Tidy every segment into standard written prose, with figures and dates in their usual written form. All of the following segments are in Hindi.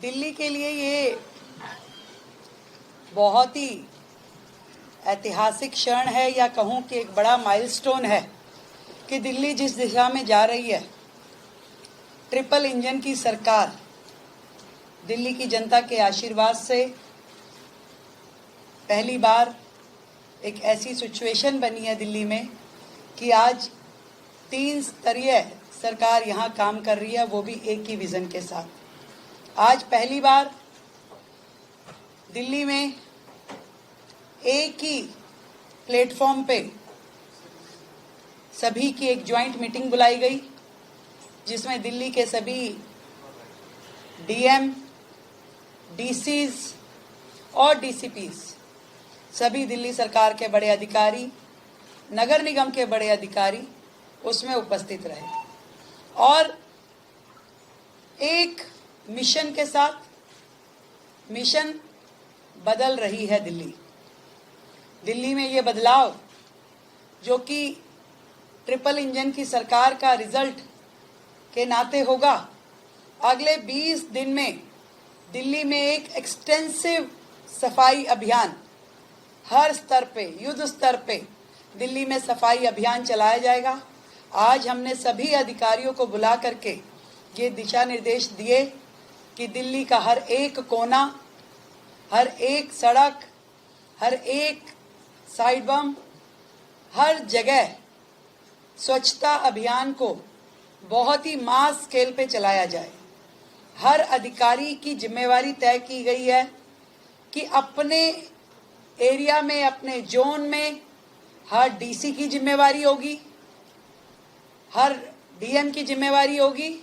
दिल्ली के लिए ये बहुत ही ऐतिहासिक क्षण है, या कहूँ कि एक बड़ा माइलस्टोन है कि दिल्ली जिस दिशा में जा रही है, ट्रिपल इंजन की सरकार, दिल्ली की जनता के आशीर्वाद से पहली बार एक ऐसी सिचुएशन बनी है दिल्ली में कि आज 3 स्तरीय सरकार यहाँ काम कर रही है, वो भी एक ही विजन के साथ। आज पहली बार दिल्ली में एक ही प्लेटफॉर्म पे सभी की एक ज्वाइंट मीटिंग बुलाई गई, जिसमें दिल्ली के सभी डीएम, डीसीज और डीसीपीज, सभी दिल्ली सरकार के बड़े अधिकारी, नगर निगम के बड़े अधिकारी उसमें उपस्थित रहे और एक मिशन के साथ, मिशन बदल रही है दिल्ली। दिल्ली में ये बदलाव जो कि ट्रिपल इंजन की सरकार का रिजल्ट के नाते होगा, अगले 20 दिन में दिल्ली में एक एक्सटेंसिव सफाई अभियान हर स्तर पे, युद्ध स्तर पे दिल्ली में सफाई अभियान चलाया जाएगा। आज हमने सभी अधिकारियों को बुला करके ये दिशा निर्देश दिए कि दिल्ली का हर एक कोना, हर एक सड़क, हर एक साइड बम, हर जगह स्वच्छता अभियान को बहुत ही मास स्केल पे चलाया जाए। हर अधिकारी की जिम्मेवारी तय की गई है कि अपने एरिया में, अपने जोन में हर डीसी की जिम्मेवारी होगी, हर डीएम की जिम्मेवारी होगी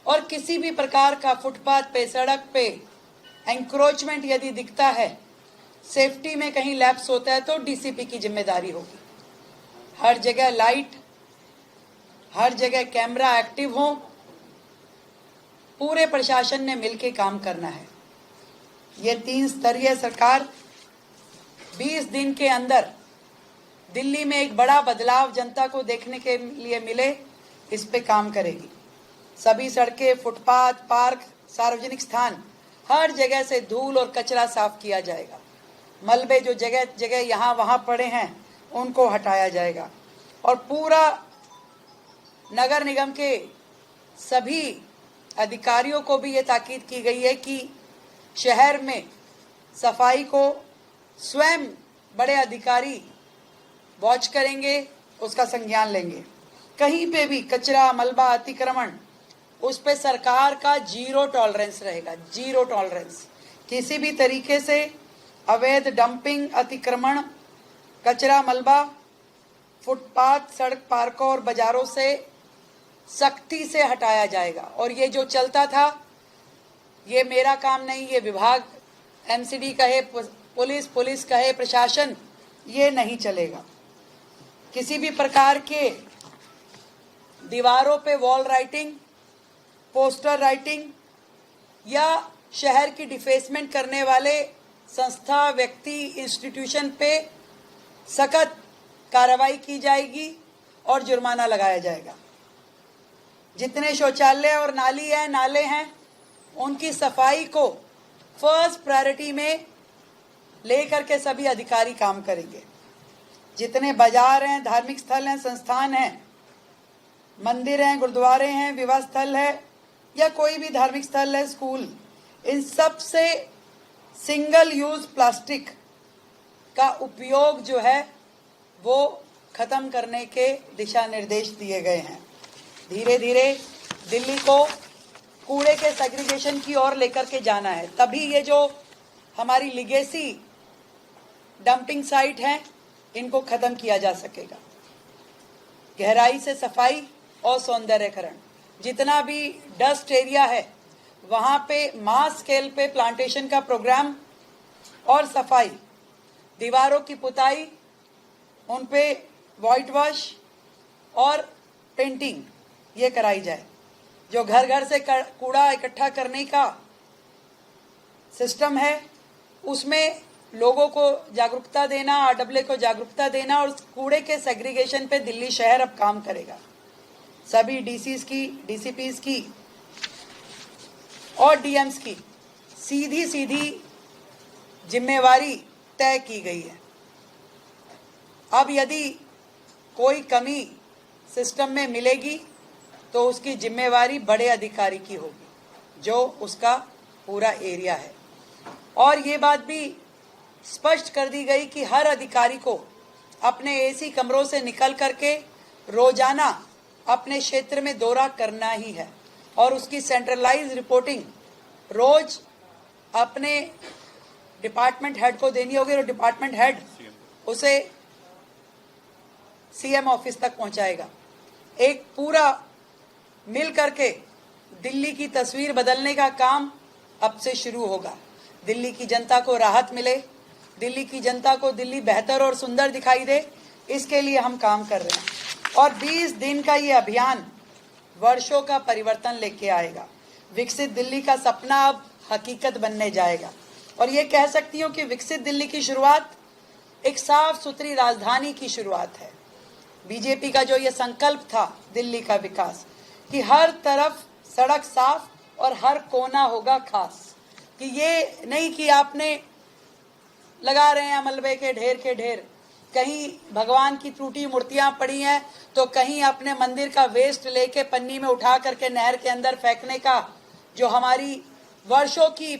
और किसी भी प्रकार का फुटपाथ पे, सड़क पे एंक्रोचमेंट यदि दिखता है, सेफ्टी में कहीं लैप्स होता है, तो डीसीपी की जिम्मेदारी होगी। हर जगह लाइट, हर जगह कैमरा एक्टिव हो, पूरे प्रशासन ने मिलकर काम करना है। ये 3 स्तरीय सरकार 20 दिन के अंदर दिल्ली में एक बड़ा बदलाव जनता को देखने के लिए मिले, इस पे काम करेगी। सभी सड़कें, फुटपाथ, पार्क, सार्वजनिक स्थान, हर जगह से धूल और कचरा साफ किया जाएगा। मलबे जो जगह जगह यहाँ वहाँ पड़े हैं, उनको हटाया जाएगा और पूरा नगर निगम के सभी अधिकारियों को भी ये ताकीद की गई है कि शहर में सफाई को स्वयं बड़े अधिकारी वॉच करेंगे, उसका संज्ञान लेंगे। कहीं पे भी कचरा, मलबा, अतिक्रमण, उस पे सरकार का 0 टॉलरेंस रहेगा। 0 टॉलरेंस। किसी भी तरीके से अवैध डंपिंग, अतिक्रमण, कचरा, मलबा फुटपाथ, सड़क, पार्कों और बाजारों से सख्ती से हटाया जाएगा। और ये जो चलता था, ये मेरा काम नहीं, ये विभाग, एमसीडी कहे पुलिस कहे प्रशासन, ये नहीं चलेगा। किसी भी प्रकार के दीवारों पे वॉल राइटिंग, पोस्टर राइटिंग या शहर की डिफेसमेंट करने वाले संस्था, व्यक्ति, इंस्टीट्यूशन पे सख्त कार्रवाई की जाएगी और जुर्माना लगाया जाएगा। जितने शौचालय और नाले हैं, उनकी सफाई को फर्स्ट प्रायोरिटी में लेकर के सभी अधिकारी काम करेंगे। जितने बाजार हैं, धार्मिक स्थल हैं, संस्थान हैं, मंदिर हैं, गुरुद्वारे हैं, विवाह स्थल है या कोई भी धार्मिक स्थल है, स्कूल, इन सब से सिंगल यूज प्लास्टिक का उपयोग जो है वो खत्म करने के दिशा निर्देश दिए गए हैं। धीरे धीरे दिल्ली को कूड़े के सेग्रीगेशन की ओर लेकर के जाना है, तभी ये जो हमारी लिगेसी डंपिंग साइट हैं, इनको खत्म किया जा सकेगा। गहराई से सफाई और सौंदर्यकरण, जितना भी डस्ट एरिया है वहां पे मास स्केल पे प्लांटेशन का प्रोग्राम और सफाई, दीवारों की पुताई, उन पे व्हाइट वॉश और पेंटिंग ये कराई जाए। जो घर घर से कूड़ा इकट्ठा करने का सिस्टम है, उसमें लोगों को जागरूकता देना, आरडब्ल्यू को जागरूकता देना और कूड़े के सेग्रीगेशन पे दिल्ली शहर अब काम करेगा। सभी डीसीज की, डीसीपीज की और डीएम्स की सीधी सीधी जिम्मेवारी तय की गई है। अब यदि कोई कमी सिस्टम में मिलेगी तो उसकी जिम्मेवारी बड़े अधिकारी की होगी जो उसका पूरा एरिया है। और ये बात भी स्पष्ट कर दी गई कि हर अधिकारी को अपने एसी कमरों से निकल करके रोजाना अपने क्षेत्र में दौरा करना ही है और उसकी सेंट्रलाइज रिपोर्टिंग रोज अपने डिपार्टमेंट हेड को देनी होगी और डिपार्टमेंट हेड उसे सीएम ऑफिस तक पहुंचाएगा। एक पूरा मिल करके दिल्ली की तस्वीर बदलने का काम अब से शुरू होगा। दिल्ली की जनता को राहत मिले, दिल्ली की जनता को दिल्ली बेहतर और सुंदर दिखाई दे, इसके लिए हम काम कर रहे हैं। और 20 दिन का ये अभियान वर्षों का परिवर्तन लेके आएगा। विकसित दिल्ली का सपना अब हकीकत बनने जाएगा। और ये कह सकती हूँ कि विकसित दिल्ली की शुरुआत एक साफ सुथरी राजधानी की शुरुआत है। बीजेपी का जो ये संकल्प था दिल्ली का विकास, कि हर तरफ सड़क साफ और हर कोना होगा खास, कि ये नहीं कि आपने लगा रहे हैं मलबे के ढेर, कहीं भगवान की टूटी मूर्तियां पड़ी हैं तो कहीं अपने मंदिर का वेस्ट लेके पन्नी में उठा करके नहर के अंदर फेंकने का जो हमारी वर्षों की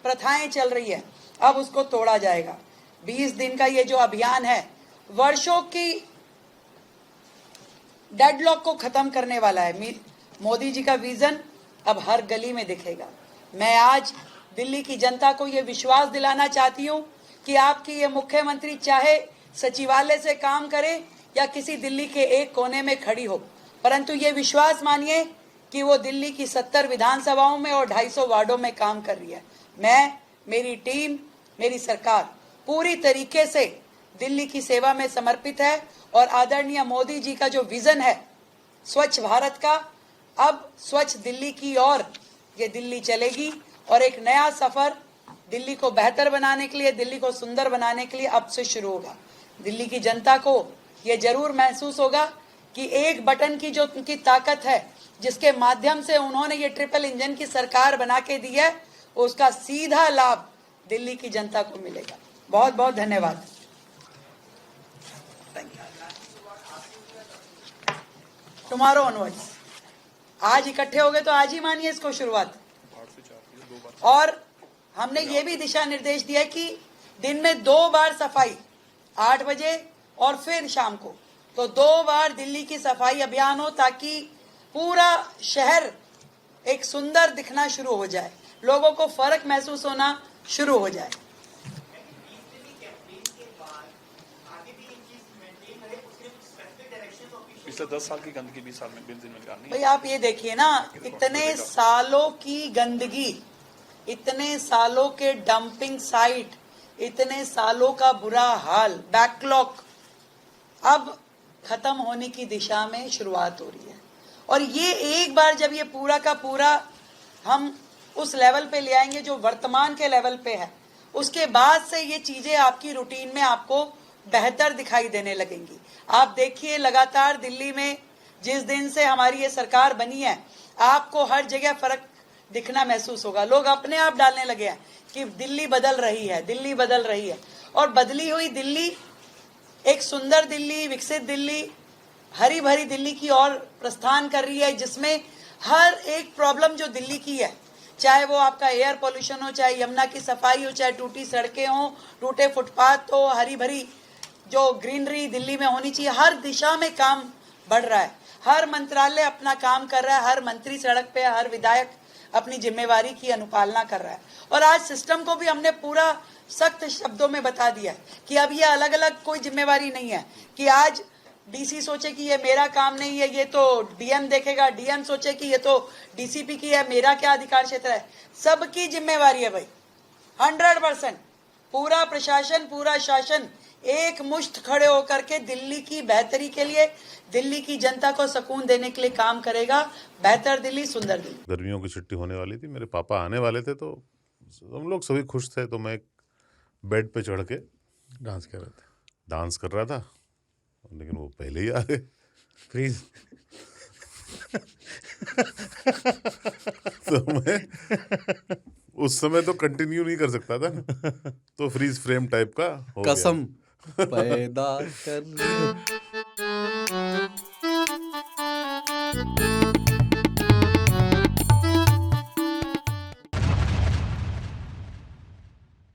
प्रथाएं चल रही है, अब उसको तोड़ा जाएगा। 20 दिन का ये जो अभियान है वर्षों की डेडलॉक को खत्म करने वाला है। मोदी जी का विजन अब हर गली में दिखेगा। मैं आज दिल्ली की जनता को ये विश्वास दिलाना चाहती हूँ कि आपकी ये मुख्यमंत्री चाहे सचिवालय से काम करे या किसी दिल्ली के एक कोने में खड़ी हो, परंतु ये विश्वास मानिए कि वो दिल्ली की 70 विधानसभाओं में और 250 वार्डों में काम कर रही है। मैं, मेरी टीम, मेरी सरकार पूरी तरीके से दिल्ली की सेवा में समर्पित है और आदरणीय मोदी जी का जो विजन है स्वच्छ भारत का, अब स्वच्छ दिल्ली की ओर ये दिल्ली चलेगी और एक नया सफर दिल्ली को बेहतर बनाने के लिए, दिल्ली को सुंदर बनाने के लिए अब से शुरू होगा। दिल्ली की जनता को ये जरूर महसूस होगा कि एक बटन की जो उनकी ताकत है, जिसके माध्यम से उन्होंने ये ट्रिपल इंजन की सरकार बना के दी है, उसका सीधा लाभ दिल्ली की जनता को मिलेगा। बहुत बहुत धन्यवाद। टुमारो ऑनवर्ड्स, आज इकट्ठे हो गए तो आज ही मानिए इसको शुरुआत। और हमने ये भी दिशा निर्देश दिया कि दिन में 2 बार सफाई, 8 बजे और फिर शाम को, तो 2 बार दिल्ली की सफाई अभियान हो ताकि पूरा शहर एक सुंदर दिखना शुरू हो जाए, लोगों को फर्क महसूस होना शुरू हो जाए। पिछले 10 साल की गंदगी 20 साल में 20 दिन में निकालनी है। भाई आप ये देखिए ना, इतने सालों की गंदगी, इतने सालों के डंपिंग साइट, इतने सालों का बुरा हाल, बैकलॉग अब खत्म होने की दिशा में शुरुआत हो रही है। और ये एक बार जब ये पूरा का पूरा हम उस लेवल पे ले आएंगे जो वर्तमान के लेवल पे है, उसके बाद से ये चीजें आपकी रूटीन में आपको बेहतर दिखाई देने लगेंगी। आप देखिए लगातार दिल्ली में जिस दिन से हमारी ये सरकार बनी है, आपको हर जगह फर्क दिखना महसूस होगा। लोग अपने आप डालने लगे हैं कि दिल्ली बदल रही है, दिल्ली बदल रही है। और बदली हुई दिल्ली एक सुंदर दिल्ली, विकसित दिल्ली, हरी भरी दिल्ली की ओर प्रस्थान कर रही है, जिसमें हर एक प्रॉब्लम जो दिल्ली की है, चाहे वो आपका एयर पोल्यूशन हो, चाहे यमुना की सफाई हो, चाहे टूटी सड़कें हो, टूटे फुटपाथ हो, हरी भरी जो ग्रीनरी दिल्ली में होनी चाहिए, हर दिशा में काम बढ़ रहा है। हर मंत्रालय अपना काम कर रहा है, हर मंत्री सड़क पे, हर विधायक अपनी जिम्मेवारी की अनुपालना कर रहा है। और आज सिस्टम को भी हमने पूरा सख्त शब्दों में बता दिया कि अब ये अलग अलग कोई जिम्मेवारी नहीं है कि आज डीसी सोचे कि ये मेरा काम नहीं है, ये तो डीएम देखेगा, डीएम सोचे कि ये तो डीसीपी की है, मेरा क्या अधिकार क्षेत्र है। सबकी जिम्मेवारी है भाई, 100%। पूरा प्रशासन, पूरा शासन एक मुश्त खड़े होकर के दिल्ली की बेहतरी के लिए, दिल्ली की जनता को सुकून देने के लिए काम करेगा। बेहतर दिल्ली, सुंदर दिल्ली। गर्मियों की छुट्टी होने वाली थी, मेरे पापा आने वाले थे, तो हम लोग सभी खुश थे। तो मैं बेड पे चढ़ के डांस कर रहे थे, डांस कर रहा था, लेकिन वो पहले ही आ गए। प्लीज। तो मैं उस समय तो कंटिन्यू नहीं कर सकता था ना, तो फ्रीज फ्रेम टाइप का हो गया। कसम पैदा कर